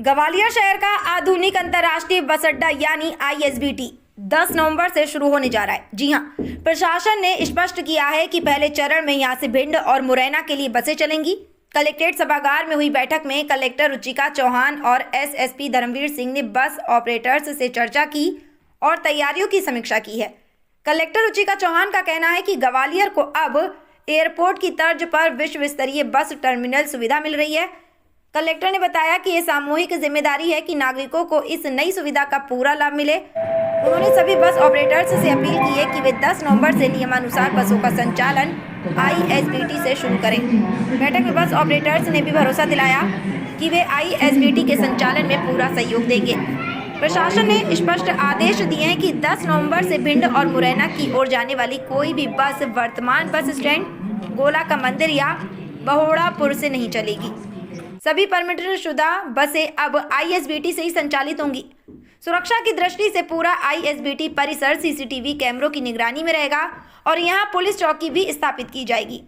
ग्वालियर शहर का आधुनिक अंतर्राष्ट्रीय बस अड्डा यानी आईएसबीटी 10 नवंबर से शुरू होने जा रहा है। जी हां, प्रशासन ने स्पष्ट किया है कि पहले चरण में यहां से भिंड और मुरैना के लिए बसें चलेंगी। कलेक्ट्रेट सभागार में हुई बैठक में कलेक्टर रुचिका चौहान और एसएसपी धर्मवीर सिंह ने बस ऑपरेटर्स से चर्चा की और तैयारियों की समीक्षा की है। कलेक्टर रुचिका चौहान का कहना है कि ग्वालियर को अब एयरपोर्ट की तर्ज पर विश्व स्तरीय बस टर्मिनल सुविधा मिल रही है। कलेक्टर ने बताया कि ये सामूहिक जिम्मेदारी है कि नागरिकों को इस नई सुविधा का पूरा लाभ मिले। उन्होंने सभी बस ऑपरेटर्स से अपील की है कि वे 10 नवंबर से नियमानुसार बसों का संचालन आईएसबीटी से शुरू करें। बैठक में बस ऑपरेटर्स ने भी भरोसा दिलाया कि वे आईएसबीटी के संचालन में पूरा सहयोग देंगे। प्रशासन ने स्पष्ट आदेश दिए हैं कि 10 नवंबर से भिंड और मुरैना की ओर जाने वाली कोई भी बस वर्तमान बस स्टैंड, गोला का मंदिर या बहोड़ापुर से नहीं चलेगी। सभी परमिटेड शुदा बसें अब आईएसबीटी से ही संचालित होंगी। सुरक्षा की दृष्टि से पूरा आईएसबीटी परिसर सीसीटीवी कैमरों की निगरानी में रहेगा और यहां पुलिस चौकी भी स्थापित की जाएगी।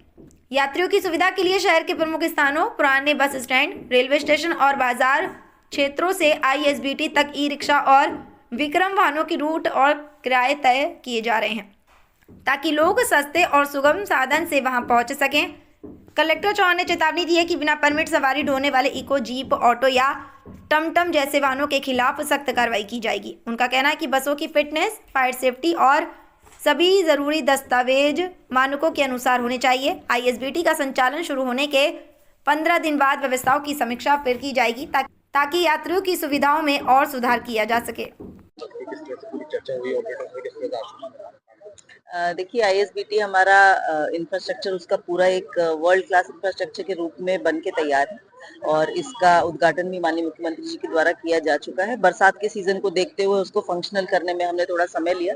यात्रियों की सुविधा के लिए शहर के प्रमुख स्थानों, पुराने बस स्टैंड, रेलवे स्टेशन और बाजार क्षेत्रों से आईएसबीटी तक ई रिक्शा और विक्रम वाहनों की रूट और किराए तय किए जा रहे हैं ताकि लोग सस्ते और सुगम साधन से वहां पहुंच सकें। कलेक्टर चौहान ने चेतावनी दी है कि बिना परमिट सवारी ढोने वाले इको, जीप, ऑटो या टमटम जैसे वाहनों के खिलाफ सख्त कार्रवाई की जाएगी। उनका कहना है कि बसों की फिटनेस, फायर सेफ्टी और सभी जरूरी दस्तावेज मानकों के अनुसार होने चाहिए। आईएसबीटी का संचालन शुरू होने के 15 दिन बाद व्यवस्थाओं की समीक्षा फिर की जाएगी ताकि यात्रियों की सुविधाओं में और सुधार किया जा सके। देखिए, आईएसबीटी हमारा इंफ्रास्ट्रक्चर उसका पूरा एक वर्ल्ड क्लास इंफ्रास्ट्रक्चर के रूप में बन के तैयार है और इसका उद्घाटन भी माननीय मुख्यमंत्री जी के द्वारा किया जा चुका है। बरसात के सीजन को देखते हुए उसको फंक्शनल करने में हमने थोड़ा समय लिया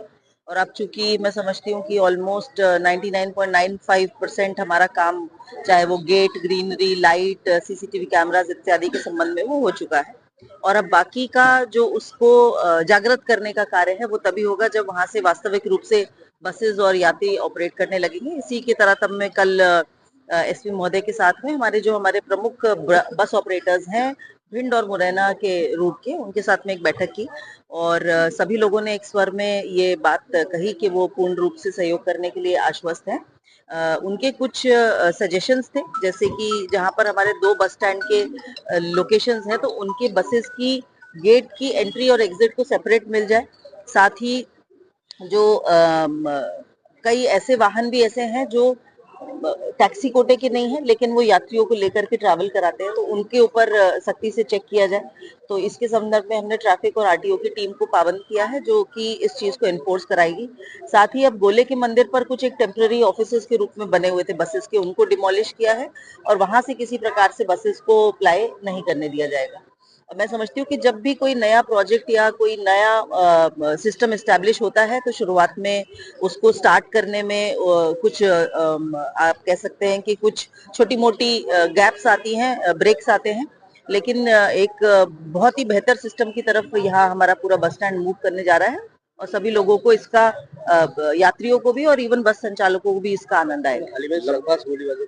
और अब चूंकि मैं समझती हूँ कि ऑलमोस्ट 99.95% हमारा काम, चाहे वो gate, greenery, light, CCTV cameras इत्यादि के संबंध में वो हो चुका है और अब बाकी का जो उसको जागृत करने का कार्य है वो तभी होगा जब वहां से वास्तविक रूप से बसेस और यात्री ऑपरेट करने लगेंगे। इसी के तरह तब मैं कल एसपी महोदय के साथ में हमारे प्रमुख बस ऑपरेटर्स हैं भिंड और मुरैना के रूट के, उनके साथ में एक बैठक की और सभी लोगों ने एक स्वर में ये बात कही कि वो पूर्ण रूप से सहयोग करने के लिए आश्वस्त हैं। उनके कुछ सजेशंस थे, जैसे कि जहां पर हमारे 2 बस स्टैंड के लोकेशंस हैं तो उनके बसेस की गेट की एंट्री और एग्जिट को सेपरेट मिल जाए। साथ ही जो कई ऐसे वाहन भी ऐसे हैं जो टैक्सी कोटे के नहीं है लेकिन वो यात्रियों को लेकर के ट्रैवल कराते हैं, तो उनके ऊपर सख्ती से चेक किया जाए। तो इसके संदर्भ में हमने ट्रैफिक और आरटीओ की टीम को पाबंद किया है जो कि इस चीज को एनफोर्स कराएगी। साथ ही अब गोले के मंदिर पर कुछ एक टेम्पररी ऑफिसेज के रूप में बने हुए थे बसेस के, उनको डिमोलिश किया है और वहां से किसी प्रकार से बसेस को प्लाई नहीं करने दिया जाएगा। मैं समझती हूँ कि जब भी कोई नया प्रोजेक्ट या कोई नया सिस्टम एस्टैब्लिश होता है तो शुरुआत में उसको स्टार्ट करने में कुछ आप कह सकते हैं कि कुछ छोटी मोटी गैप्स आती हैं, ब्रेक्स आते हैं, लेकिन एक बहुत ही बेहतर सिस्टम की तरफ यहाँ हमारा पूरा बस स्टैंड मूव करने जा रहा है और सभी लोगों को इसका, यात्रियों को भी और इवन बस संचालकों को भी इसका आनंद आएगा।